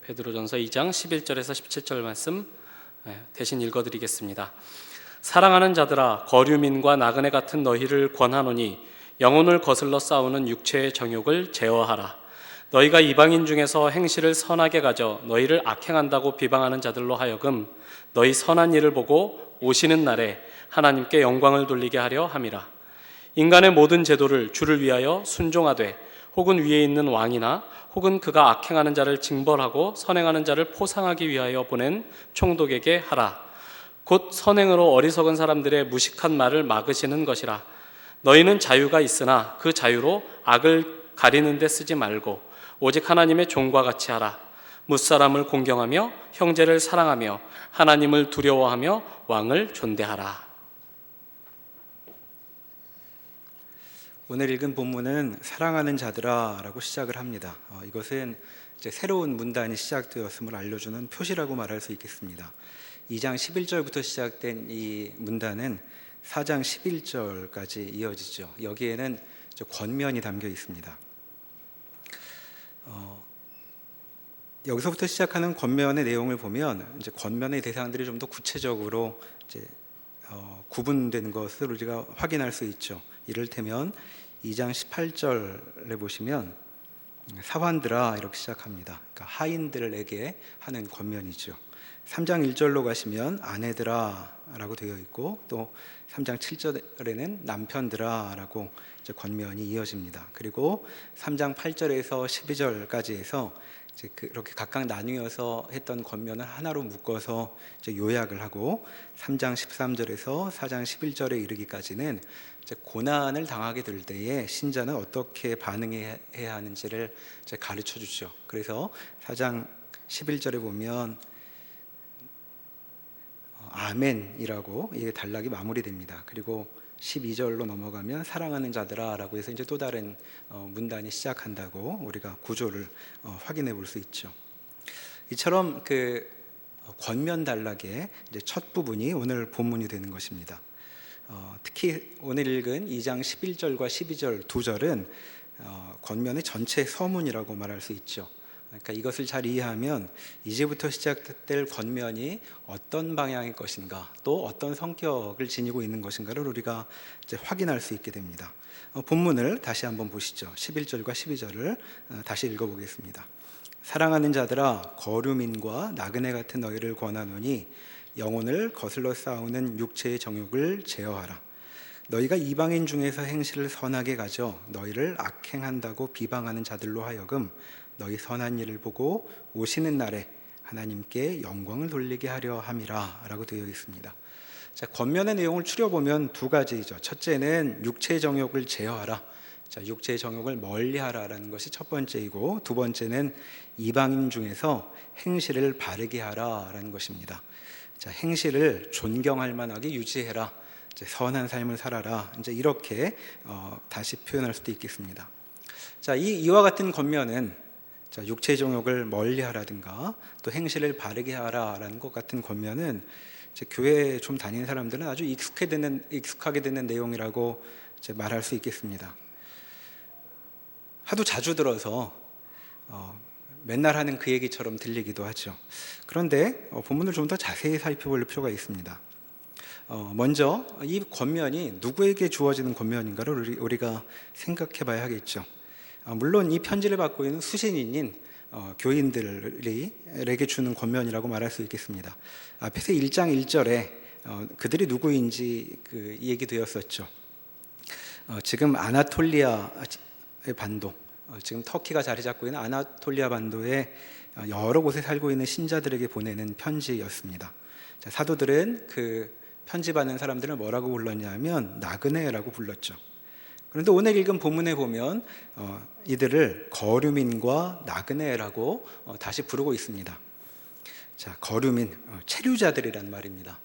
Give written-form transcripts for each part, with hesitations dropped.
베드로전서 2장 11절에서 17절 말씀 대신 읽어드리겠습니다. 사랑하는 자들아, 거류민과 나그네 같은 너희를 권하노니 영혼을 거슬러 싸우는 육체의 정욕을 제어하라. 너희가 이방인 중에서 행실을 선하게 가져 너희를 악행한다고 비방하는 자들로 하여금 너희 선한 일을 보고 오시는 날에 하나님께 영광을 돌리게 하려 함이라. 인간의 모든 제도를 주를 위하여 순종하되 혹은 위에 있는 왕이나 혹은 그가 악행하는 자를 징벌하고 선행하는 자를 포상하기 위하여 보낸 총독에게 하라. 곧 선행으로 어리석은 사람들의 무식한 말을 막으시는 것이라. 너희는 자유가 있으나 그 자유로 악을 가리는 데 쓰지 말고 오직 하나님의 종과 같이 하라. 무사람을 공경하며 형제를 사랑하며 하나님을 두려워하며 왕을 존대하라. 오늘 읽은 본문은 사랑하는 자들아 라고 시작을 합니다. 이것은 이제 새로운 문단이 시작되었음을 알려주는 표시라고 말할 수 있겠습니다. 2장 11절부터 시작된 이 문단은 4장 11절까지 이어지죠. 여기에는 권면이 담겨 있습니다. 여기서부터 시작하는 권면의 내용을 보면 이제 권면의 대상들이 좀 더 구체적으로 이제 구분되는 것을 우리가 확인할 수 있죠. 이를테면 2장 18절에 보시면 사환들아 이렇게 시작합니다. 그러니까 하인들에게 하는 권면이죠. 3장 1절로 가시면 아내들아 라고 되어 있고, 또 3장 7절에는 남편들아 라고 이제 권면이 이어집니다. 그리고 3장 8절에서 12절까지 해서 이제 그렇게 각각 나뉘어서 했던 권면을 하나로 묶어서 이제 요약을 하고, 3장 13절에서 4장 11절에 이르기까지는 이제 고난을 당하게 될 때에 신자는 어떻게 반응해야 하는지를 이제 가르쳐 주죠. 그래서 4장 11절에 보면 아멘이라고 이게 단락이 마무리됩니다. 그리고 12절로 넘어가면 사랑하는 자들아 라고 해서 이제 또 다른 문단이 시작한다고 우리가 구조를 확인해 볼 수 있죠. 이처럼 그 권면 단락의 이제 첫 부분이 오늘 본문이 되는 것입니다. 특히 오늘 읽은 2장 11절과 12절 두 절은 권면의 전체 서문이라고 말할 수 있죠. 그러니까 이것을 잘 이해하면 이제부터 시작될 권면이 어떤 방향일 것인가, 또 어떤 성격을 지니고 있는 것인가를 우리가 이제 확인할 수 있게 됩니다. 본문을 다시 한번 보시죠. 11절과 12절을 다시 읽어보겠습니다. 사랑하는 자들아, 거류민과 나그네 같은 너희를 권하노니 영혼을 거슬러 싸우는 육체의 정욕을 제어하라. 너희가 이방인 중에서 행실을 선하게 가져 너희를 악행한다고 비방하는 자들로 하여금 너희 선한 일을 보고 오시는 날에 하나님께 영광을 돌리게 하려 함이라 라고 되어 있습니다. 자, 권면의 내용을 추려보면 두 가지죠. 첫째는 육체의 정욕을 제어하라. 자, 육체의 정욕을 멀리하라라는 것이 첫 번째이고, 두 번째는 이방인 중에서 행실을 바르게 하라라는 것입니다. 자, 행실을 존경할 만하게 유지해라. 이제 선한 삶을 살아라. 이제 이렇게 다시 표현할 수도 있겠습니다. 자, 이와 같은 권면은 육체의 정욕을 멀리하라든가 또 행실을 바르게 하라라는 것 같은 권면은 이제 교회에 좀 다니는 사람들은 아주 익숙하게 되는 내용이라고 이제 말할 수 있겠습니다. 하도 자주 들어서 맨날 하는 그 얘기처럼 들리기도 하죠. 그런데 본문을 좀 더 자세히 살펴볼 필요가 있습니다. 먼저 이 권면이 누구에게 주어지는 권면인가를 우리가 생각해 봐야 하겠죠. 물론 이 편지를 받고 있는 수신인인 교인들에게 주는 권면이라고 말할 수 있겠습니다. 앞에서 1장 1절에 그들이 누구인지 얘기되었었죠. 지금 아나톨리아의 반도, 지금 터키가 자리 잡고 있는 아나톨리아 반도에 여러 곳에 살고 있는 신자들에게 보내는 편지였습니다. 자, 사도들은 그 편지 받는 사람들을 뭐라고 불렀냐면 나그네라고 불렀죠. 그런데 오늘 읽은 본문에 보면 이들을 거류민과 나그네라고 다시 부르고 있습니다. 자, 거류민, 체류자들이란 말입니다.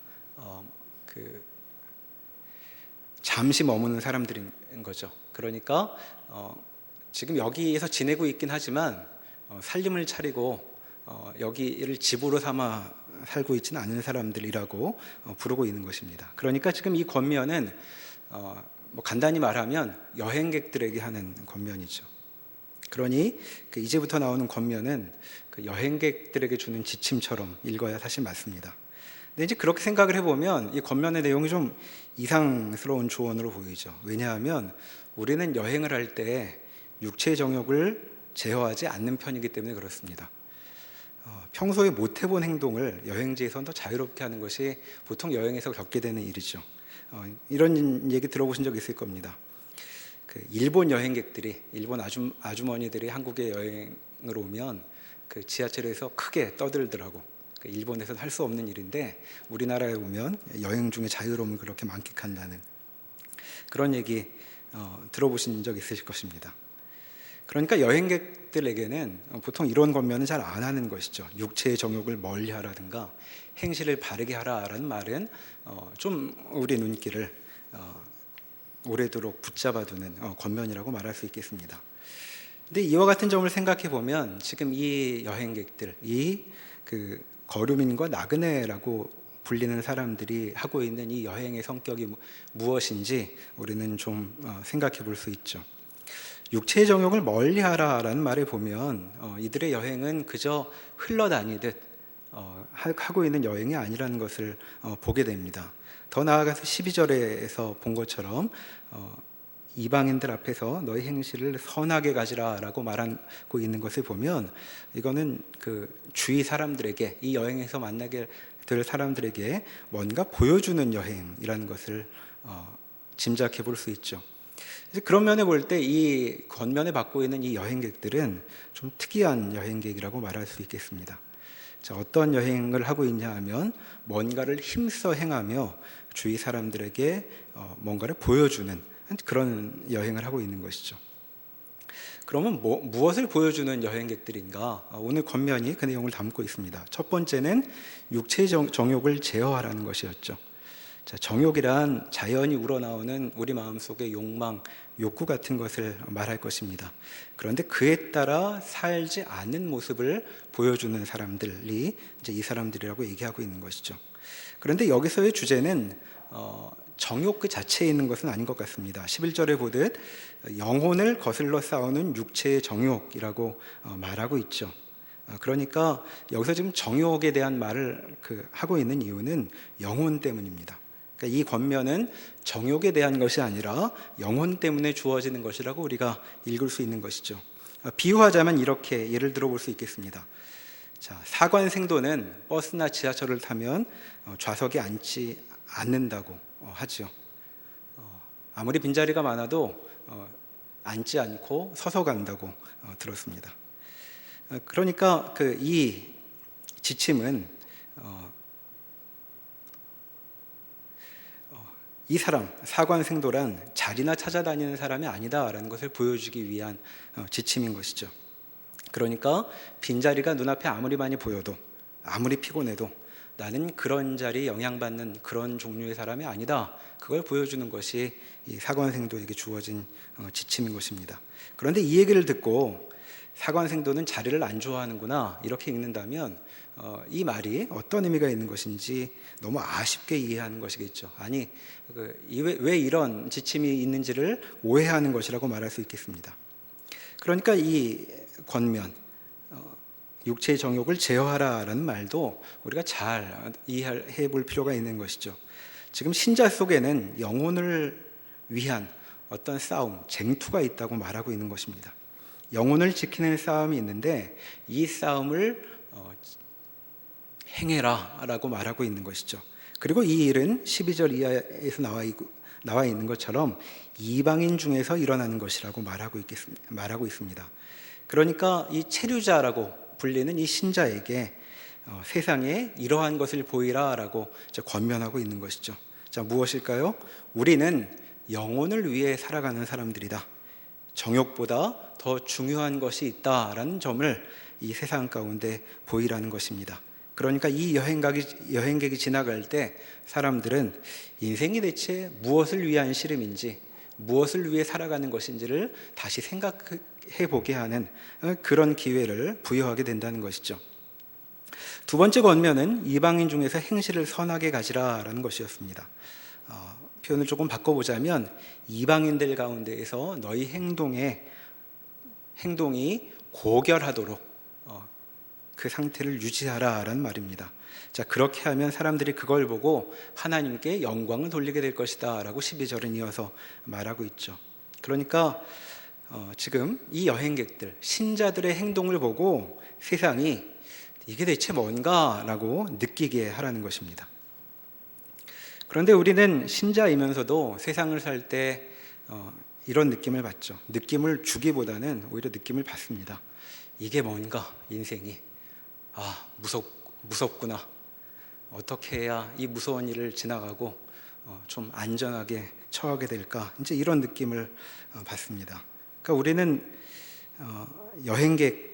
잠시 머무는 사람들인 거죠. 그러니까 지금 여기에서 지내고 있긴 하지만 살림을 차리고 여기를 집으로 삼아 살고 있지는 않은 사람들이라고 부르고 있는 것입니다. 그러니까 지금 이 권면은 간단히 말하면 여행객들에게 하는 권면이죠. 그러니 이제부터 나오는 권면은 여행객들에게 주는 지침처럼 읽어야 사실 맞습니다. 근데 이제 그렇게 생각을 해보면 이 권면의 내용이 좀 이상스러운 조언으로 보이죠. 왜냐하면 우리는 여행을 할 때 육체의 정욕을 제어하지 않는 편이기 때문에 그렇습니다. 평소에 못 해본 행동을 여행지에서는 더 자유롭게 하는 것이 보통 여행에서 겪게 되는 일이죠. 이런 얘기 들어보신 적 있을 겁니다. 일본 여행객들이, 일본 아주머니들이 한국에 여행을 오면 지하철에서 크게 떠들더라고. 일본에서는 할 수 없는 일인데 우리나라에 오면 여행 중에 자유로움을 그렇게 만끽한다는 그런 얘기 들어보신 적 있으실 것입니다. 그러니까 여행객들에게는 보통 이런 권면은 잘 안 하는 것이죠. 육체의 정욕을 멀리하라든가 행실을 바르게 하라라는 말은 좀 우리 눈길을 오래도록 붙잡아두는 권면이라고 말할 수 있겠습니다. 근데 이와 같은 점을 생각해 보면 지금 이 여행객들, 거류민과 나그네라고 불리는 사람들이 하고 있는 이 여행의 성격이 무엇인지 우리는 좀 생각해 볼 수 있죠. 육체의 정욕을 멀리하라라는 말을 보면 이들의 여행은 그저 흘러다니듯 하고 있는 여행이 아니라는 것을 보게 됩니다. 더 나아가서 12절에서 본 것처럼 이방인들 앞에서 너희 행실을 선하게 가지라라고 말하고 있는 것을 보면 이거는 주위 사람들에게, 이 여행에서 만나게 될 사람들에게 뭔가 보여주는 여행이라는 것을 짐작해 볼 수 있죠. 그런 면에 볼 때 이 권면에 받고 있는 이 여행객들은 좀 특이한 여행객이라고 말할 수 있겠습니다. 자, 어떤 여행을 하고 있냐 하면 뭔가를 힘써 행하며 주위 사람들에게 뭔가를 보여주는 그런 여행을 하고 있는 것이죠. 그러면 무엇을 보여주는 여행객들인가? 오늘 권면이 그 내용을 담고 있습니다. 첫 번째는 육체의 정욕을 제어하라는 것이었죠. 자, 정욕이란 자연히 우러나오는 우리 마음속의 욕망, 욕구 같은 것을 말할 것입니다. 그런데 그에 따라 살지 않는 모습을 보여주는 사람들이 이제 이 사람들이라고 얘기하고 있는 것이죠. 그런데 여기서의 주제는 정욕 그 자체에 있는 것은 아닌 것 같습니다. 11절에 보듯 영혼을 거슬러 싸우는 육체의 정욕이라고 말하고 있죠. 그러니까 여기서 지금 정욕에 대한 말을 하고 있는 이유는 영혼 때문입니다. 그러니까 이 권면은 정욕에 대한 것이 아니라 영혼 때문에 주어지는 것이라고 우리가 읽을 수 있는 것이죠. 비유하자면 이렇게 예를 들어 볼 수 있겠습니다. 자, 사관생도는 버스나 지하철을 타면 좌석에 앉지 않는다고 하죠. 아무리 빈자리가 많아도 앉지 않고 서서 간다고 들었습니다. 그러니까 이 지침은 이 사람, 사관생도란 자리나 찾아다니는 사람이 아니다라는 것을 보여주기 위한 지침인 것이죠. 그러니까 빈자리가 눈앞에 아무리 많이 보여도, 아무리 피곤해도 나는 그런 자리에 영향받는 그런 종류의 사람이 아니다. 그걸 보여주는 것이 이 사관생도에게 주어진 지침인 것입니다. 그런데 이 얘기를 듣고 사관생도는 자리를 안 좋아하는구나 이렇게 읽는다면 이 말이 어떤 의미가 있는 것인지 너무 아쉽게 이해하는 것이겠죠. 아니, 왜 이런 지침이 있는지를 오해하는 것이라고 말할 수 있겠습니다. 그러니까 이 권면, 육체의 정욕을 제어하라라는 말도 우리가 잘 이해해 볼 필요가 있는 것이죠. 지금 신자 속에는 영혼을 위한 어떤 싸움, 쟁투가 있다고 말하고 있는 것입니다. 영혼을 지키는 싸움이 있는데 이 싸움을 행해라 라고 말하고 있는 것이죠. 그리고 이 일은 12절 이하에서 나와 있는 것처럼 이방인 중에서 일어나는 것이라고 말하고 있습니다. 그러니까 이 체류자라고 불리는 이 신자에게 세상에 이러한 것을 보이라 라고 권면하고 있는 것이죠. 자, 무엇일까요? 우리는 영혼을 위해 살아가는 사람들이다. 정욕보다 더 중요한 것이 있다라는 점을 이 세상 가운데 보이라는 것입니다. 그러니까 이 여행객이 지나갈 때 사람들은 인생이 대체 무엇을 위한 씨름인지, 무엇을 위해 살아가는 것인지를 다시 생각해 보게 하는 그런 기회를 부여하게 된다는 것이죠. 두 번째 권면은 이방인 중에서 행실을 선하게 가지라라는 것이었습니다. 표현을 조금 바꿔보자면 이방인들 가운데에서 너희 행동이 고결하도록 그 상태를 유지하라라는 말입니다. 자, 그렇게 하면 사람들이 그걸 보고 하나님께 영광을 돌리게 될 것이다 라고 12절은 이어서 말하고 있죠. 그러니까 지금 이 여행객들, 신자들의 행동을 보고 세상이 이게 대체 뭔가 라고 느끼게 하라는 것입니다. 그런데 우리는 신자이면서도 세상을 살 때 이런 느낌을 받죠. 느낌을 주기보다는 오히려 느낌을 받습니다. 이게 뭔가 인생이 무섭구나. 어떻게 해야 이 무서운 일을 지나가고 좀 안전하게 처하게 될까? 이제 이런 느낌을 받습니다. 그러니까 우리는 여행객으로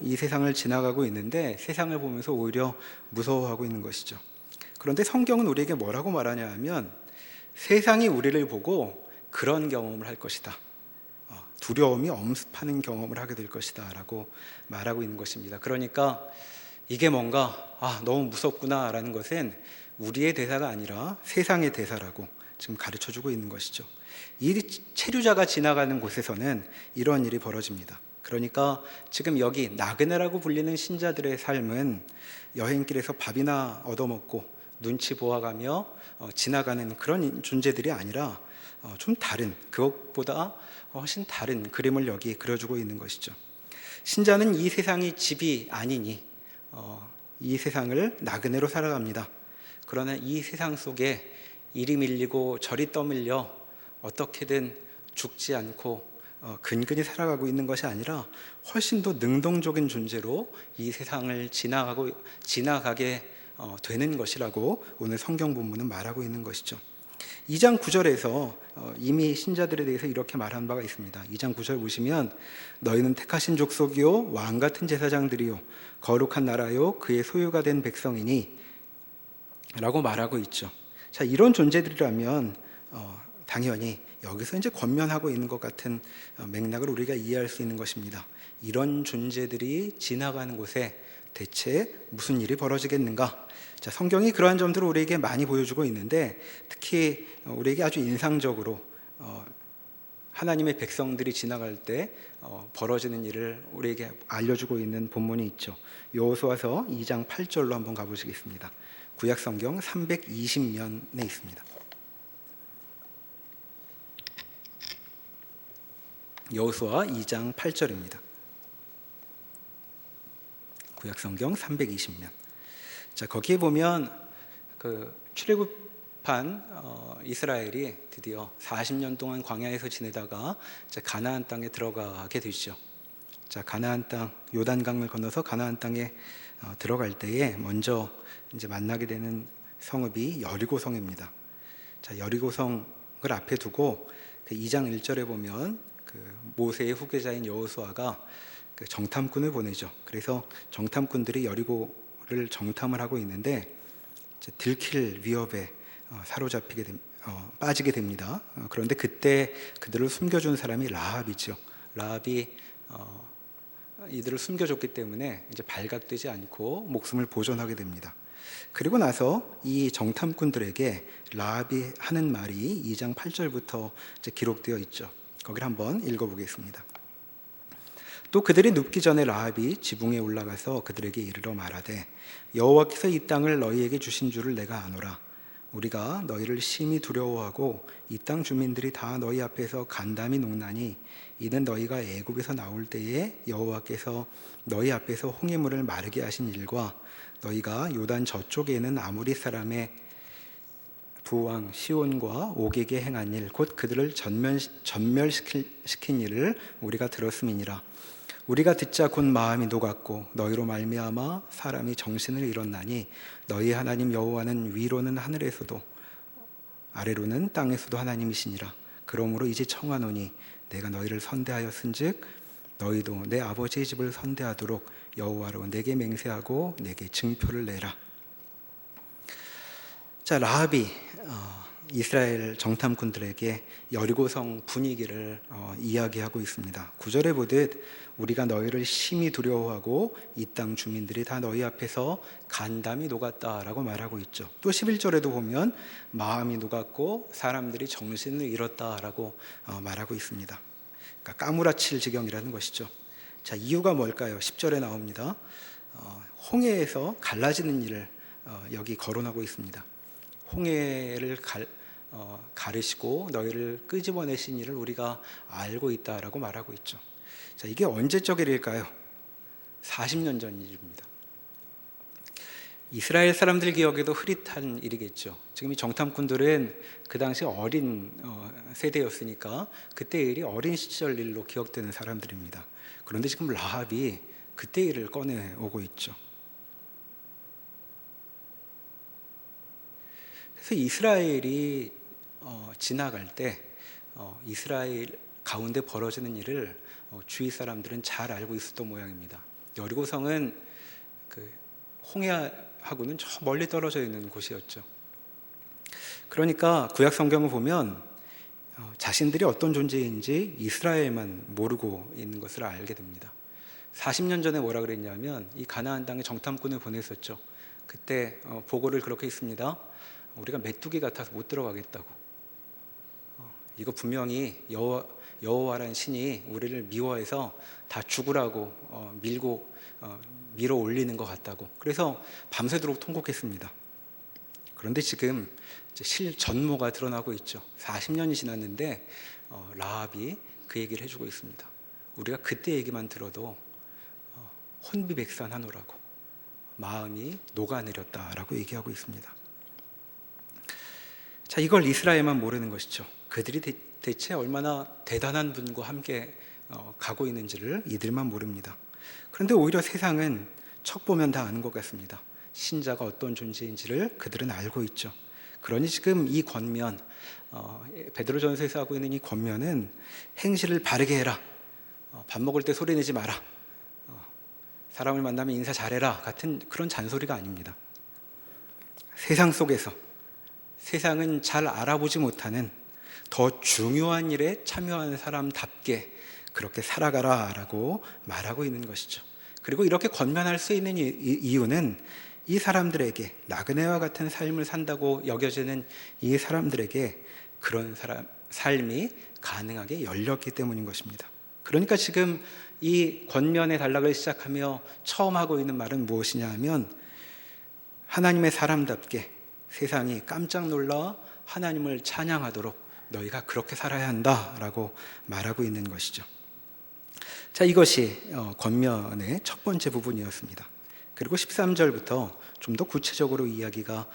이 세상을 지나가고 있는데 세상을 보면서 오히려 무서워하고 있는 것이죠. 그런데 성경은 우리에게 뭐라고 말하냐 하면 세상이 우리를 보고 그런 경험을 할 것이다. 두려움이 엄습하는 경험을 하게 될 것이다 라고 말하고 있는 것입니다. 그러니까 이게 뭔가 너무 무섭구나 라는 것은 우리의 대사가 아니라 세상의 대사라고 지금 가르쳐주고 있는 것이죠. 이 체류자가 지나가는 곳에서는 이런 일이 벌어집니다. 그러니까 지금 여기 나그네라고 불리는 신자들의 삶은 여행길에서 밥이나 얻어먹고 눈치 보아가며 지나가는 그런 존재들이 아니라 좀 다른, 그것보다 훨씬 다른 그림을 여기 그려주고 있는 것이죠. 신자는 이 세상이 집이 아니니 이 세상을 나그네로 살아갑니다. 그러나 이 세상 속에 이리 밀리고 저리 떠밀려 어떻게든 죽지 않고 근근히 살아가고 있는 것이 아니라 훨씬 더 능동적인 존재로 이 세상을 지나가게 되는 것이라고 오늘 성경 본문은 말하고 있는 것이죠. 2장 9절에서 이미 신자들에 대해서 이렇게 말한 바가 있습니다. 2장 9절 보시면 너희는 택하신 족속이요 왕같은 제사장들이요 거룩한 나라요 그의 소유가 된 백성이니 라고 말하고 있죠. 자, 이런 존재들이라면 당연히 여기서 이제 권면하고 있는 것 같은 맥락을 우리가 이해할 수 있는 것입니다. 이런 존재들이 지나가는 곳에 대체 무슨 일이 벌어지겠는가? 자, 성경이 그러한 점들을 우리에게 많이 보여주고 있는데 특히 우리에게 아주 인상적으로 하나님의 백성들이 지나갈 때 벌어지는 일을 우리에게 알려주고 있는 본문이 있죠. 여호수아서 2장 8절로 한번 가보시겠습니다. 구약 성경 320면에 있습니다. 여호수아 2장 8절입니다. 구약 성경 320면. 자, 거기에 보면 그 출애굽한 이스라엘이 드디어 40년 동안 광야에서 지내다가 이제 가나안 땅에 들어가게 되죠. 자, 가나안 땅 요단강을 건너서 가나안 땅에 들어갈 때에 먼저 이제 만나게 되는 성읍이 여리고성입니다. 자, 여리고성을 앞에 두고 그 2장 1절에 보면 그 모세의 후계자인 여호수아가 그 정탐꾼을 보내죠. 그래서 정탐꾼들이 여리고를 정탐을 하고 있는데 이제 들킬 위협에 빠지게 됩니다. 그런데 그때 그들을 숨겨준 사람이 라합이죠. 라합이 이들을 숨겨줬기 때문에 이제 발각되지 않고 목숨을 보존하게 됩니다. 그리고 나서 이 정탐꾼들에게 라합이 하는 말이 2장 8절부터 이제 기록되어 있죠. 거기를 한번 읽어보겠습니다. 또 그들이 눕기 전에 라합이 지붕에 올라가서 그들에게 이르러 말하되 여호와께서 이 땅을 너희에게 주신 줄을 내가 아노라. 우리가 너희를 심히 두려워하고 이 땅 주민들이 다 너희 앞에서 간담이 녹나니 이는 너희가 애굽에서 나올 때에 여호와께서 너희 앞에서 홍해물을 마르게 하신 일과 너희가 요단 저쪽에 있는 아모리 사람의 두 왕 시온과 옥에게 행한 일 곧 그들을 전멸시킨 일을 우리가 들었음이니라. 우리가 듣자 곧 마음이 녹았고 너희로 말미암아 사람이 정신을 잃었나니 너희 하나님 여호와는 위로는 하늘에서도 아래로는 땅에서도 하나님이시니라. 그러므로 이제 청하노니 내가 너희를 선대하였은즉 너희도 내 아버지의 집을 선대하도록 여호와로 내게 맹세하고 내게 증표를 내라. 자, 라합이 이스라엘 정탐꾼들에게 여리고성 분위기를 이야기하고 있습니다. 9절에 보듯 우리가 너희를 심히 두려워하고 이 땅 주민들이 다 너희 앞에서 간담이 녹았다라고 말하고 있죠. 또 11절에도 보면 마음이 녹았고 사람들이 정신을 잃었다라고 말하고 있습니다. 그러니까 까무라칠 지경이라는 것이죠. 자, 이유가 뭘까요? 10절에 나옵니다. 홍해에서 갈라지는 일을 여기 거론하고 있습니다. 홍해를 가르시고 너희를 끄집어내신 일을 우리가 알고 있다라고 말하고 있죠. 자, 이게 언제적 일일까요? 40년 전 일입니다. 이스라엘 사람들 기억에도 흐릿한 일이겠죠. 지금 이 정탐꾼들은 그 당시 어린 세대였으니까 그때 일이 어린 시절 일로 기억되는 사람들입니다. 그런데 지금 라합이 그때 일을 꺼내오고 있죠. 그래서 이스라엘이 지나갈 때 이스라엘 가운데 벌어지는 일을 주위 사람들은 잘 알고 있었던 모양입니다. 여리고성은 그 홍해하고는 저 멀리 떨어져 있는 곳이었죠. 그러니까 구약 성경을 보면 자신들이 어떤 존재인지 이스라엘만 모르고 있는 것을 알게 됩니다. 40년 전에 뭐라 그랬냐면 이 가나안 땅에 정탐꾼을 보냈었죠. 그때 보고를 그렇게 했습니다. 우리가 메뚜기 같아서 못 들어가겠다고. 이거 분명히 여호와라는 신이 우리를 미워해서 다 죽으라고 밀어 올리는 것 같다고. 그래서 밤새도록 통곡했습니다. 그런데 지금 실전모가 드러나고 있죠. 40년이 지났는데 라합이 그 얘기를 해주고 있습니다. 우리가 그때 얘기만 들어도 혼비백산하노라고, 마음이 녹아내렸다라고 얘기하고 있습니다. 자, 이걸 이스라엘만 모르는 것이죠. 그들이 대체 얼마나 대단한 분과 함께 가고 있는지를 이들만 모릅니다. 그런데 오히려 세상은 척 보면 다 아는 것 같습니다. 신자가 어떤 존재인지를 그들은 알고 있죠. 그러니 지금 이 권면, 베드로전서에서 하고 있는 이 권면은 행실을 바르게 해라, 밥 먹을 때 소리 내지 마라, 사람을 만나면 인사 잘해라 같은 그런 잔소리가 아닙니다. 세상 속에서 세상은 잘 알아보지 못하는 더 중요한 일에 참여하는 사람답게 그렇게 살아가라라고 말하고 있는 것이죠. 그리고 이렇게 권면할 수 있는 이유는 이 사람들에게, 나그네와 같은 삶을 산다고 여겨지는 이 사람들에게 그런 삶이 가능하게 열렸기 때문인 것입니다. 그러니까 지금 이 권면의 단락을 시작하며 처음 하고 있는 말은 무엇이냐 하면, 하나님의 사람답게 세상이 깜짝 놀라 하나님을 찬양하도록 너희가 그렇게 살아야 한다라고 말하고 있는 것이죠. 자, 이것이 권면의 첫 번째 부분이었습니다. 그리고 13절부터 좀 더 구체적으로 이야기가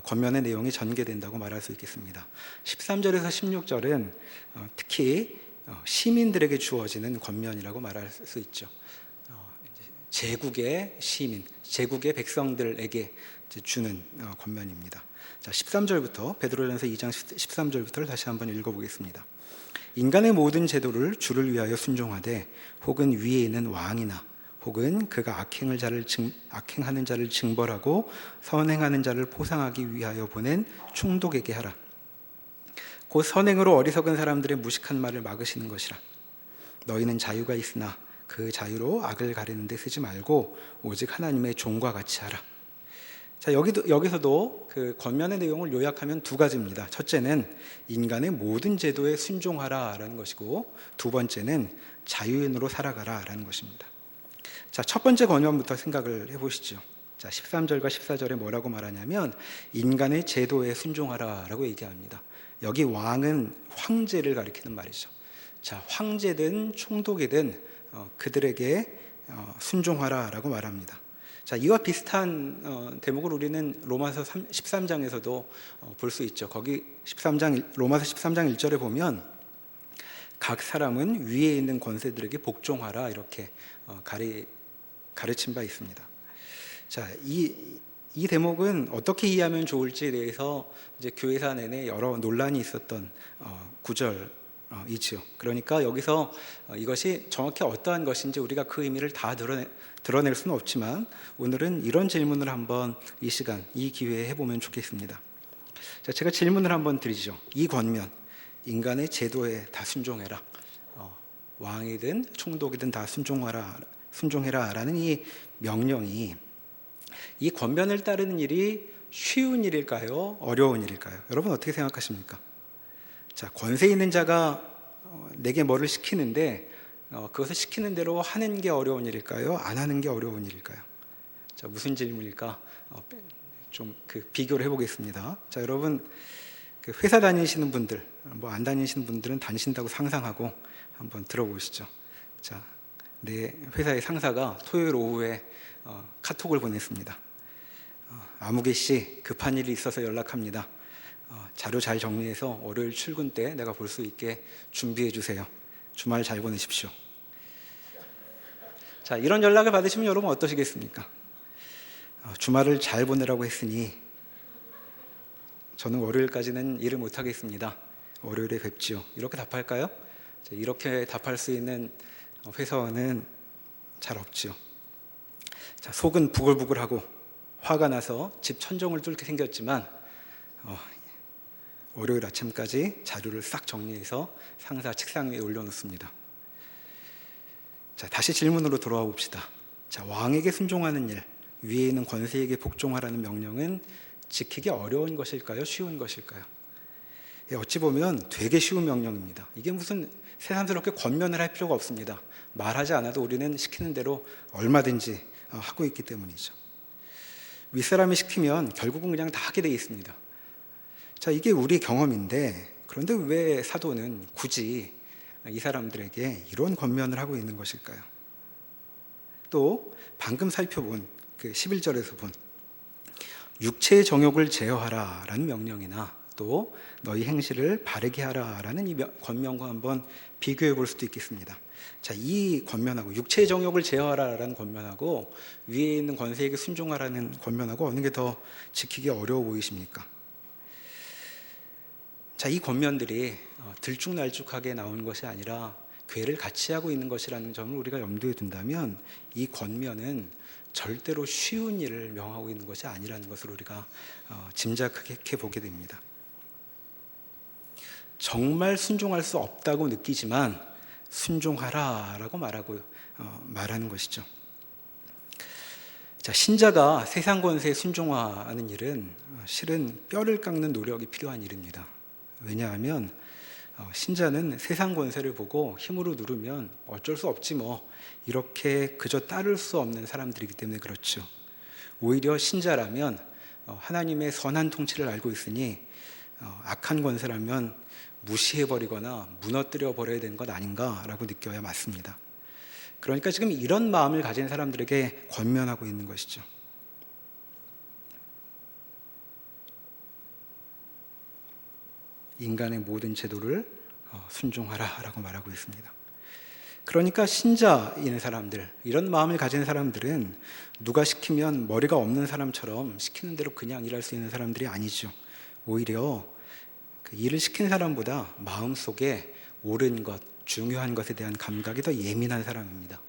권면의 내용이 전개된다고 말할 수 있겠습니다. 13절에서 16절은 특히 시민들에게 주어지는 권면이라고 말할 수 있죠. 제국의 시민, 제국의 백성들에게 주는 권면입니다. 자, 13절부터, 베드로전서 2장 13절부터를 다시 한번 읽어보겠습니다. 인간의 모든 제도를 주를 위하여 순종하되, 혹은 위에 있는 왕이나 혹은 그가 악행하는 자를 징벌하고 선행하는 자를 포상하기 위하여 보낸 총독에게 하라. 곧 선행으로 어리석은 사람들의 무식한 말을 막으시는 것이라. 너희는 자유가 있으나 그 자유로 악을 가리는 데 쓰지 말고 오직 하나님의 종과 같이 하라. 자, 여기서도 그 권면의 내용을 요약하면 두 가지입니다. 첫째는 인간의 모든 제도에 순종하라라는 것이고, 두 번째는 자유인으로 살아가라라는 것입니다. 자, 첫 번째 권면부터 생각을 해보시죠. 자, 13절과 14절에 뭐라고 말하냐면 인간의 제도에 순종하라라고 얘기합니다. 여기 왕은 황제를 가리키는 말이죠. 자, 황제든 총독이든 그들에게 순종하라라고 말합니다. 자, 이와 비슷한 대목을 우리는 로마서 13장에서도 볼 수 있죠. 거기 로마서 13장 1절에 보면 각 사람은 위에 있는 권세들에게 복종하라 이렇게 가르친 바 있습니다. 자, 이 대목은 어떻게 이해하면 좋을지에 대해서 이제 교회사 내내 여러 논란이 있었던 구절이지요. 그러니까 여기서 이것이 정확히 어떠한 것인지 우리가 그 의미를 다 드러낼 수는 없지만, 오늘은 이런 질문을 한번 이 시간, 이 기회에 해보면 좋겠습니다. 자, 제가 질문을 한번 드리죠. 이 권면, 인간의 제도에 다 순종해라, 왕이든 총독이든 다 순종해라라는 이 명령이, 이 권면을 따르는 일이 쉬운 일일까요? 어려운 일일까요? 여러분 어떻게 생각하십니까? 자, 권세 있는 자가 내게 뭐를 시키는데 그것을 시키는 대로 하는 게 어려운 일일까요? 안 하는 게 어려운 일일까요? 자, 무슨 질문일까? 좀 그 비교를 해보겠습니다. 자, 여러분 그 회사 다니시는 분들, 뭐 안 다니시는 분들은 다니신다고 상상하고 한번 들어보시죠. 자, 내 회사의 상사가 토요일 오후에 카톡을 보냈습니다. 아무개 씨, 급한 일이 있어서 연락합니다. 자료 잘 정리해서 월요일 출근 때 내가 볼 수 있게 준비해 주세요. 주말 잘 보내십시오. 자, 이런 연락을 받으시면 여러분 어떠시겠습니까? 주말을 잘 보내라고 했으니 저는 월요일까지는 일을 못 하겠습니다. 월요일에 뵙지요. 이렇게 답할까요? 자, 이렇게 답할 수 있는 회사원은 잘 없지요. 자, 속은 부글부글하고 화가 나서 집 천정을 뚫게 생겼지만 월요일 아침까지 자료를 싹 정리해서 상사 책상 위에 올려놓습니다. 자, 다시 질문으로 돌아와 봅시다. 자, 왕에게 순종하는 일, 위에 있는 권세에게 복종하라는 명령은 지키기 어려운 것일까요? 쉬운 것일까요? 어찌 보면 되게 쉬운 명령입니다. 이게 무슨 새삼스럽게 권면을 할 필요가 없습니다. 말하지 않아도 우리는 시키는 대로 얼마든지 하고 있기 때문이죠. 윗사람이 시키면 결국은 그냥 다 하게 되어 있습니다. 자, 이게 우리 경험인데, 그런데 왜 사도는 굳이 이 사람들에게 이런 권면을 하고 있는 것일까요? 또 방금 살펴본 그 11절에서 본 육체의 정욕을 제어하라 라는 명령이나 또 너희 행실을 바르게 하라 라는 이 권면과 한번 비교해 볼 수도 있겠습니다. 자, 이 권면하고 육체의 정욕을 제어하라 라는 권면하고 위에 있는 권세에게 순종하라는 권면하고 어느 게 더 지키기 어려워 보이십니까? 자, 이 권면들이 들쭉날쭉하게 나온 것이 아니라 궤를 같이 하고 있는 것이라는 점을 우리가 염두에 둔다면 이 권면은 절대로 쉬운 일을 명하고 있는 것이 아니라는 것을 우리가 짐작해 보게 됩니다. 정말 순종할 수 없다고 느끼지만 순종하라라고 말하는 것이죠. 자, 신자가 세상 권세에 순종하는 일은 실은 뼈를 깎는 노력이 필요한 일입니다. 왜냐하면 신자는 세상 권세를 보고 힘으로 누르면 어쩔 수 없지 뭐 이렇게 그저 따를 수 없는 사람들이기 때문에 그렇죠. 오히려 신자라면 하나님의 선한 통치를 알고 있으니 악한 권세라면 무시해버리거나 무너뜨려 버려야 되는 것 아닌가라고 느껴야 맞습니다. 그러니까 지금 이런 마음을 가진 사람들에게 권면하고 있는 것이죠. 인간의 모든 제도를 순종하라라고 말하고 있습니다. 그러니까 신자인 사람들, 이런 마음을 가진 사람들은 누가 시키면 머리가 없는 사람처럼 시키는 대로 그냥 일할 수 있는 사람들이 아니죠. 오히려 그 일을 시킨 사람보다 마음속에 옳은 것, 중요한 것에 대한 감각이 더 예민한 사람입니다.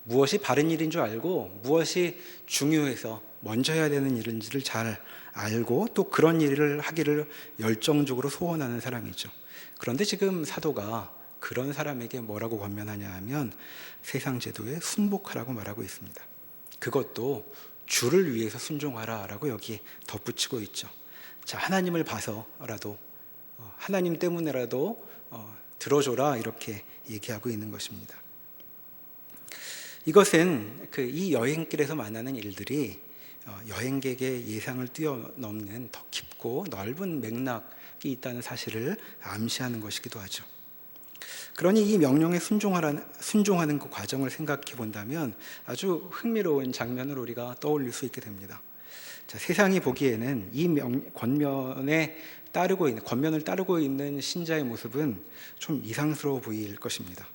무엇이 바른 일인 줄 알고 무엇이 중요해서 먼저 해야 되는 일인지를 잘 알고 또 그런 일을 하기를 열정적으로 소원하는 사람이죠. 그런데 지금 사도가 그런 사람에게 뭐라고 권면하냐 하면 세상 제도에 순복하라고 말하고 있습니다. 그것도 주를 위해서 순종하라라고 여기 덧붙이고 있죠. 자, 하나님을 봐서라도 하나님 때문에라도 들어줘라 이렇게 얘기하고 있는 것입니다. 이것은 이 여행길에서 만나는 일들이 여행객의 예상을 뛰어넘는 더 깊고 넓은 맥락이 있다는 사실을 암시하는 것이기도 하죠. 그러니 이 명령에 순종하는 그 과정을 생각해 본다면 아주 흥미로운 장면을 우리가 떠올릴 수 있게 됩니다. 자, 세상이 보기에는 이 권면을 따르고 있는 신자의 모습은 좀 이상스러워 보일 것입니다.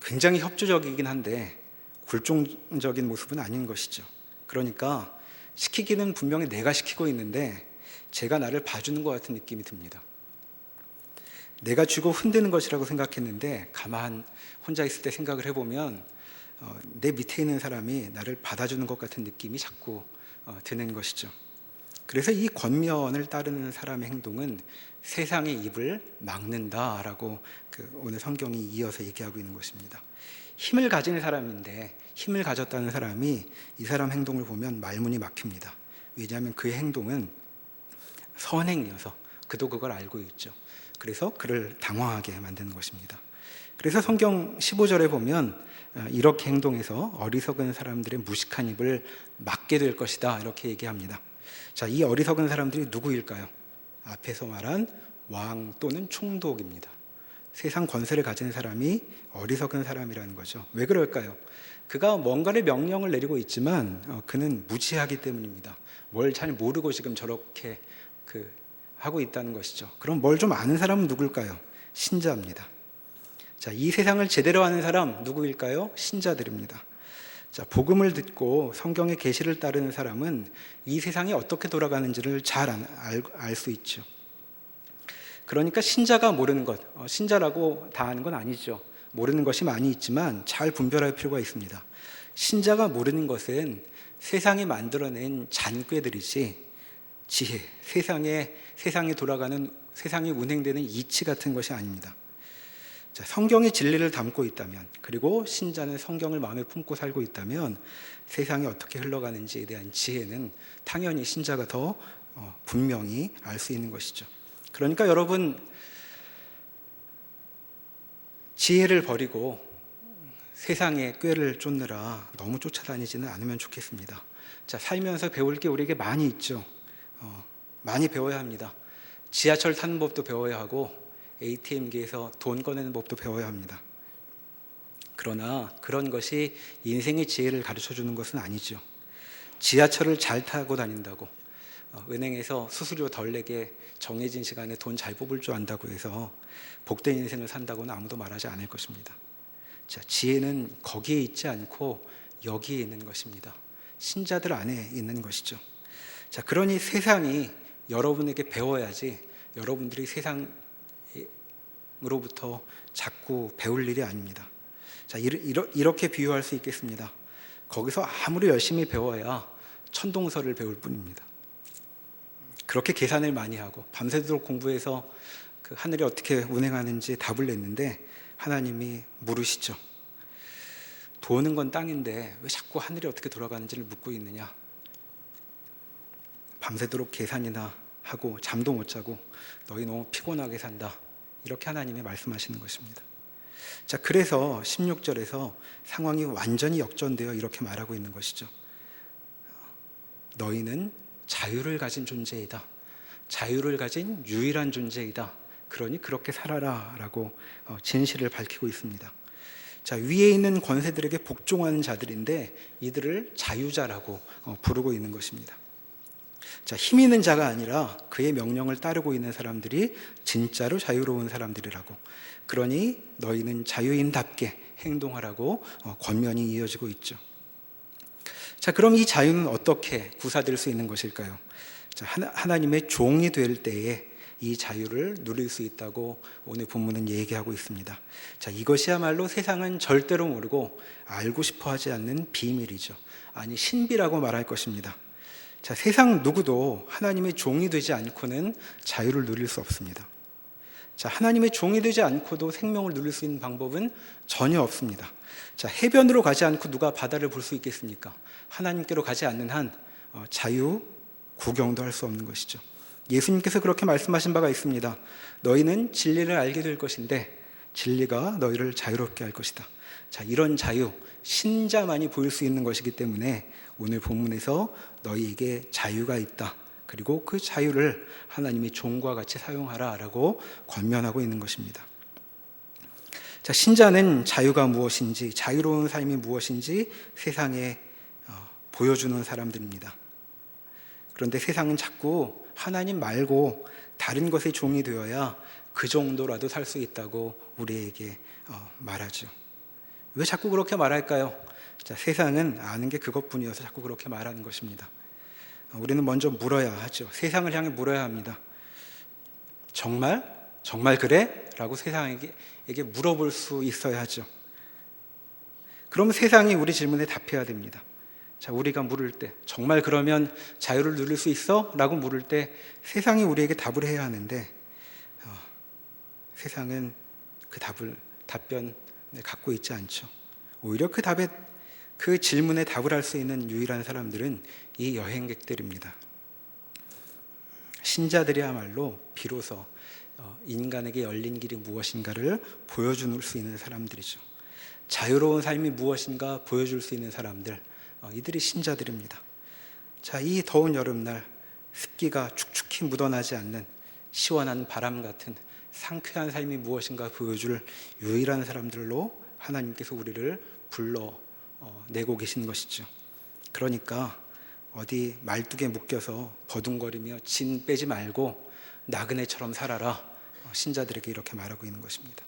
굉장히 협조적이긴 한데 굴종적인 모습은 아닌 것이죠. 그러니까 시키기는 분명히 내가 시키고 있는데 제가 나를 봐주는 것 같은 느낌이 듭니다. 내가 쥐고 흔드는 것이라고 생각했는데 가만 혼자 있을 때 생각을 해보면 내 밑에 있는 사람이 나를 받아주는 것 같은 느낌이 자꾸 드는 것이죠. 그래서 이 권면을 따르는 사람의 행동은 세상의 입을 막는다라고 오늘 성경이 이어서 얘기하고 있는 것입니다. 힘을 가진 사람인데 힘을 가졌다는 사람이 이 사람 행동을 보면 말문이 막힙니다. 왜냐하면 그의 행동은 선행이어서 그도 그걸 알고 있죠. 그래서 그를 당황하게 만드는 것입니다. 그래서 성경 15절에 보면 이렇게 행동해서 어리석은 사람들의 무식한 입을 막게 될 것이다, 이렇게 얘기합니다. 자, 이 어리석은 사람들이 누구일까요? 앞에서 말한 왕 또는 총독입니다. 세상 권세를 가진 사람이 어리석은 사람이라는 거죠. 왜 그럴까요? 그가 뭔가를 명령을 내리고 있지만 그는 무지하기 때문입니다. 뭘 잘 모르고 지금 저렇게 하고 있다는 것이죠. 그럼 뭘 좀 아는 사람은 누굴까요? 신자입니다. 자, 이 세상을 제대로 아는 사람 누구일까요? 신자들입니다. 자, 복음을 듣고 성경의 계시를 따르는 사람은 이 세상이 어떻게 돌아가는지를 잘 알 수 있죠. 그러니까 신자가 모르는 것, 신자라고 다 아는 건 아니죠. 모르는 것이 많이 있지만 잘 분별할 필요가 있습니다. 신자가 모르는 것은 세상이 만들어낸 잔꾀들이지 지혜, 세상이 돌아가는, 세상이 운행되는 이치 같은 것이 아닙니다. 자, 성경의 진리를 담고 있다면, 그리고 신자는 성경을 마음에 품고 살고 있다면 세상이 어떻게 흘러가는지에 대한 지혜는 당연히 신자가 더 분명히 알 수 있는 것이죠. 그러니까 여러분, 지혜를 버리고 세상의 꾀를 쫓느라 너무 쫓아다니지는 않으면 좋겠습니다. 자, 살면서 배울 게 우리에게 많이 있죠. 많이 배워야 합니다. 지하철 타는 법도 배워야 하고 ATM기에서 돈 꺼내는 법도 배워야 합니다. 그러나 그런 것이 인생의 지혜를 가르쳐 주는 것은 아니죠. 지하철을 잘 타고 다닌다고, 은행에서 수수료 덜 내게 정해진 시간에 돈 잘 뽑을 줄 안다고 해서 복된 인생을 산다고는 아무도 말하지 않을 것입니다. 자, 지혜는 거기에 있지 않고 여기에 있는 것입니다. 신자들 안에 있는 것이죠. 자, 그러니 세상이 여러분에게 배워야지 여러분들이 세상으로부터 자꾸 배울 일이 아닙니다. 자, 이렇게 비유할 수 있겠습니다. 거기서 아무리 열심히 배워야 천동설을 배울 뿐입니다. 그렇게 계산을 많이 하고 밤새도록 공부해서 그 하늘이 어떻게 운행하는지 답을 냈는데 하나님이 물으시죠. 도는 건 땅인데 왜 자꾸 하늘이 어떻게 돌아가는지를 묻고 있느냐. 밤새도록 계산이나 하고 잠도 못 자고 너희 너무 피곤하게 산다, 이렇게 하나님이 말씀하시는 것입니다. 자, 그래서 16절에서 상황이 완전히 역전되어 이렇게 말하고 있는 것이죠. 너희는 자유를 가진 존재이다. 자유를 가진 유일한 존재이다. 그러니 그렇게 살아라 라고 진실을 밝히고 있습니다. 자, 위에 있는 권세들에게 복종하는 자들인데 이들을 자유자라고 부르고 있는 것입니다. 자, 힘 있는 자가 아니라 그의 명령을 따르고 있는 사람들이 진짜로 자유로운 사람들이라고, 그러니 너희는 자유인답게 행동하라고 권면이 이어지고 있죠. 자, 그럼 이 자유는 어떻게 구사될 수 있는 것일까요? 자, 하나님의 종이 될 때에 이 자유를 누릴 수 있다고 오늘 본문은 얘기하고 있습니다. 자, 이것이야말로 세상은 절대로 모르고 알고 싶어 하지 않는 비밀이죠. 아니, 신비라고 말할 것입니다. 자, 세상 누구도 하나님의 종이 되지 않고는 자유를 누릴 수 없습니다. 자, 하나님의 종이 되지 않고도 생명을 누릴 수 있는 방법은 전혀 없습니다. 자, 해변으로 가지 않고 누가 바다를 볼 수 있겠습니까? 하나님께로 가지 않는 한 자유 구경도 할 수 없는 것이죠. 예수님께서 그렇게 말씀하신 바가 있습니다. 너희는 진리를 알게 될 것인데 진리가 너희를 자유롭게 할 것이다. 자, 이런 자유, 신자만이 보일 수 있는 것이기 때문에 오늘 본문에서 너희에게 자유가 있다, 그리고 그 자유를 하나님의 종과 같이 사용하라 라고 권면하고 있는 것입니다. 자, 신자는 자유가 무엇인지, 자유로운 삶이 무엇인지 세상에 보여주는 사람들입니다. 그런데 세상은 자꾸 하나님 말고 다른 것의 종이 되어야 그 정도라도 살 수 있다고 우리에게 말하죠. 왜 자꾸 그렇게 말할까요? 자, 세상은 아는 게 그것뿐이어서 자꾸 그렇게 말하는 것입니다. 우리는 먼저 물어야 하죠. 세상을 향해 물어야 합니다. 정말 그래? 라고 세상에게 물어볼 수 있어야 하죠. 그럼 세상이 우리 질문에 답해야 됩니다. 자, 우리가 물을 때 정말 그러면 자유를 누릴 수 있어? 라고 물을 때 세상이 우리에게 답을 해야 하는데 세상은 그 답변을 갖고 있지 않죠. 오히려 그 질문에 답을 할 수 있는 유일한 사람들은 이 여행객들입니다. 신자들이야말로 비로소 인간에게 열린 길이 무엇인가를 보여줄 수 있는 사람들이죠. 자유로운 삶이 무엇인가 보여줄 수 있는 사람들, 이들이 신자들입니다. 자, 이 더운 여름날 습기가 축축히 묻어나지 않는 시원한 바람 같은 상쾌한 삶이 무엇인가 보여줄 유일한 사람들로 하나님께서 우리를 불러내고 계신 것이죠. 그러니까 어디 말뚝에 묶여서 버둥거리며 진 빼지 말고 나그네처럼 살아라, 신자들에게 이렇게 말하고 있는 것입니다.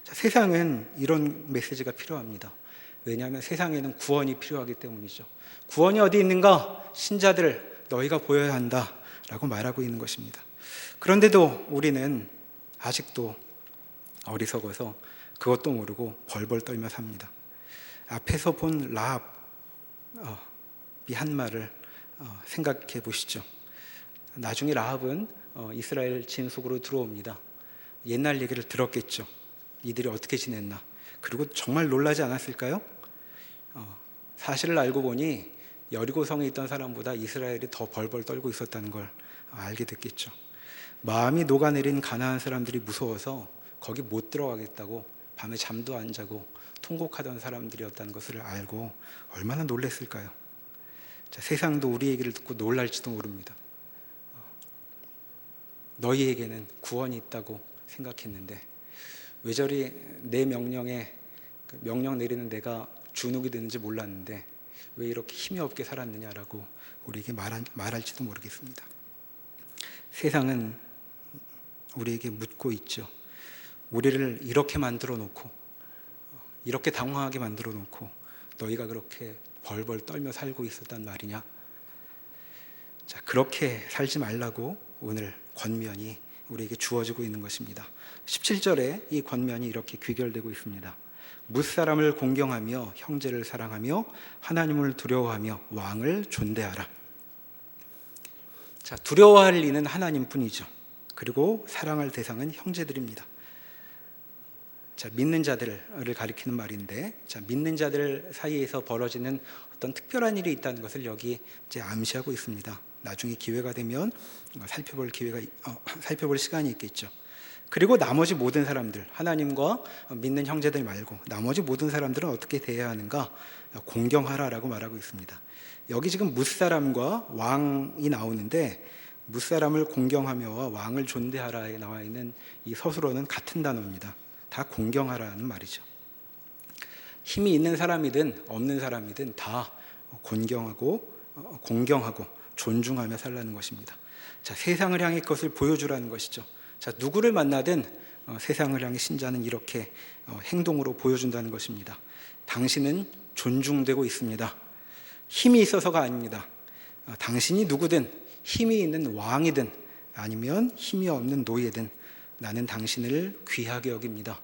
자, 세상은 이런 메시지가 필요합니다. 왜냐하면 세상에는 구원이 필요하기 때문이죠. 구원이 어디 있는가? 신자들 너희가 보여야 한다 라고 말하고 있는 것입니다. 그런데도 우리는 아직도 어리석어서 그것도 모르고 벌벌 떨며 삽니다. 앞에서 본 라합이 한 말을 생각해 보시죠. 나중에 라합은 이스라엘 진속으로 들어옵니다. 옛날 얘기를 들었겠죠. 이들이 어떻게 지냈나. 그리고 정말 놀라지 않았을까요? 사실을 알고 보니 여리고성에 있던 사람보다 이스라엘이 더 벌벌 떨고 있었다는 걸 알게 됐겠죠. 마음이 녹아내린 가나안 사람들이 무서워서 거기 못 들어가겠다고 밤에 잠도 안 자고 통곡하던 사람들이었다는 것을 알고 얼마나 놀랐을까요? 자, 세상도 우리 얘기를 듣고 놀랄지도 모릅니다. 너희에게는 구원이 있다고 생각했는데 왜 저리 내 명령에 명령 내리는 내가 주눅이 드는지 몰랐는데 왜 이렇게 힘이 없게 살았느냐라고 우리에게 말할지도 모르겠습니다. 세상은 우리에게 묻고 있죠. 우리를 이렇게 만들어 놓고 이렇게 당황하게 만들어 놓고 너희가 그렇게 벌벌 떨며 살고 있었단 말이냐. 자, 그렇게 살지 말라고 오늘 권면이 우리에게 주어지고 있는 것입니다. 17절에 이 권면이 이렇게 귀결되고 있습니다. 무사람을 공경하며 형제를 사랑하며 하나님을 두려워하며 왕을 존대하라. 자, 두려워할 이는 하나님뿐이죠. 그리고 사랑할 대상은 형제들입니다. 자, 믿는 자들을 가리키는 말인데, 자, 믿는 자들 사이에서 벌어지는 어떤 특별한 일이 있다는 것을 여기 이제 암시하고 있습니다. 나중에 기회가 되면 살펴볼 시간이 있겠죠. 그리고 나머지 모든 사람들, 하나님과 믿는 형제들 말고 나머지 모든 사람들은 어떻게 대해야 하는가? 공경하라라고 말하고 있습니다. 여기 지금 뭇사람과 왕이 나오는데 뭇사람을 공경하며와 왕을 존대하라에 나와 있는 이 서술어는 같은 단어입니다. 다 공경하라는 말이죠. 힘이 있는 사람이든 없는 사람이든 다 공경하고 존중하며 살라는 것입니다. 자, 세상을 향해 그것을 보여주라는 것이죠. 자, 누구를 만나든 세상을 향해 신자는 이렇게 행동으로 보여준다는 것입니다. 당신은 존중되고 있습니다. 힘이 있어서가 아닙니다. 당신이 누구든 힘이 있는 왕이든 아니면 힘이 없는 노예든 나는 당신을 귀하게 여깁니다.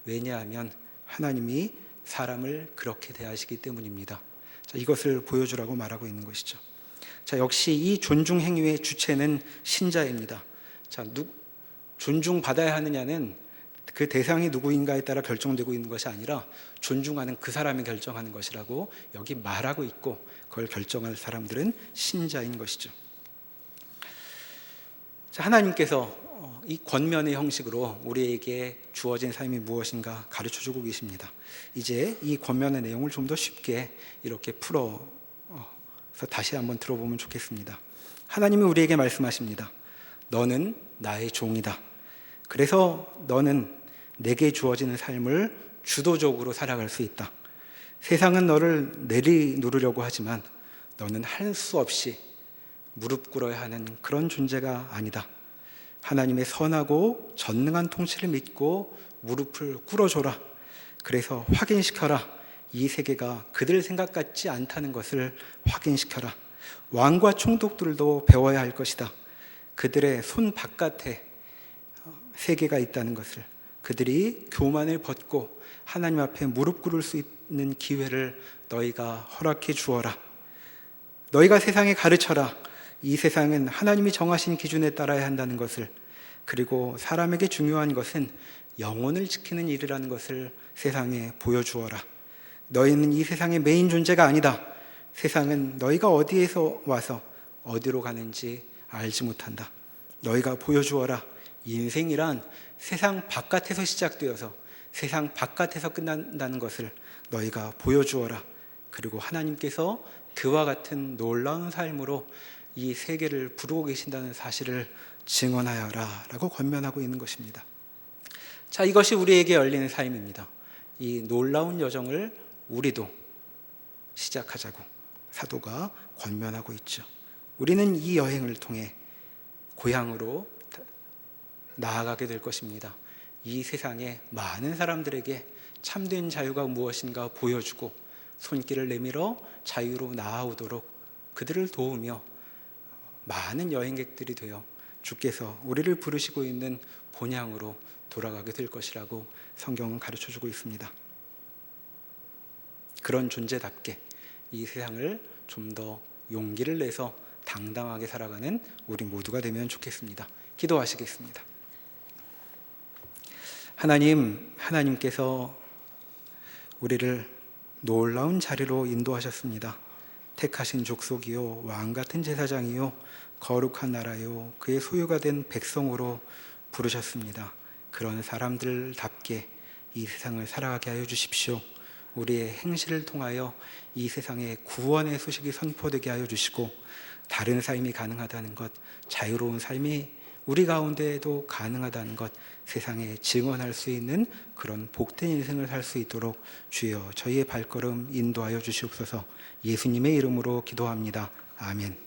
왜냐하면 하나님이 사람을 그렇게 대하시기 때문입니다. 자, 이것을 보여주라고 말하고 있는 것이죠. 자, 역시 이 존중 행위의 주체는 신자입니다. 자, 존중받아야 하느냐는 그 대상이 누구인가에 따라 결정되고 있는 것이 아니라 존중하는 그 사람이 결정하는 것이라고 여기 말하고 있고 그걸 결정할 사람들은 신자인 것이죠. 자, 하나님께서 이 권면의 형식으로 우리에게 주어진 삶이 무엇인가 가르쳐주고 계십니다. 이제 이 권면의 내용을 좀 더 쉽게 이렇게 풀어서 다시 한번 들어보면 좋겠습니다. 하나님이 우리에게 말씀하십니다. 너는 나의 종이다. 그래서 너는 내게 주어지는 삶을 주도적으로 살아갈 수 있다. 세상은 너를 내리누르려고 하지만 너는 할 수 없이 무릎 꿇어야 하는 그런 존재가 아니다. 하나님의 선하고 전능한 통치를 믿고 무릎을 꿇어줘라. 그래서 확인시켜라. 이 세계가 그들 생각 같지 않다는 것을 확인시켜라. 왕과 총독들도 배워야 할 것이다. 그들의 손 바깥에 세계가 있다는 것을, 그들이 교만을 벗고 하나님 앞에 무릎 꿇을 수 있는 기회를 너희가 허락해 주어라. 너희가 세상에 가르쳐라. 이 세상은 하나님이 정하신 기준에 따라야 한다는 것을, 그리고 사람에게 중요한 것은 영혼을 지키는 일이라는 것을 세상에 보여주어라. 너희는 이 세상의 메인 존재가 아니다. 세상은 너희가 어디에서 와서 어디로 가는지 알지 못한다. 너희가 보여주어라. 인생이란 세상 바깥에서 시작되어서 세상 바깥에서 끝난다는 것을 너희가 보여주어라. 그리고 하나님께서 그와 같은 놀라운 삶으로 이 세계를 부르고 계신다는 사실을 증언하여라 라고 권면하고 있는 것입니다. 자, 이것이 우리에게 열리는 삶입니다. 이 놀라운 여정을 우리도 시작하자고 사도가 권면하고 있죠. 우리는 이 여행을 통해 고향으로 나아가게 될 것입니다. 이 세상에 많은 사람들에게 참된 자유가 무엇인가 보여주고 손길을 내밀어 자유로 나아오도록 그들을 도우며 많은 여행객들이 되어 주께서 우리를 부르시고 있는 본향으로 돌아가게 될 것이라고 성경은 가르쳐주고 있습니다. 그런 존재답게 이 세상을 좀 더 용기를 내서 당당하게 살아가는 우리 모두가 되면 좋겠습니다. 기도하시겠습니다. 하나님께서 우리를 놀라운 자리로 인도하셨습니다. 택하신 족속이요 왕같은 제사장이요 거룩한 나라요 그의 소유가 된 백성으로 부르셨습니다. 그런 사람들답게 이 세상을 살아가게 하여 주십시오. 우리의 행실을 통하여 이 세상에 구원의 소식이 선포되게 하여 주시고 다른 삶이 가능하다는 것, 자유로운 삶이 우리 가운데에도 가능하다는 것, 세상에 증언할 수 있는 그런 복된 인생을 살 수 있도록 주여 저희의 발걸음 인도하여 주시옵소서. 예수님의 이름으로 기도합니다. 아멘.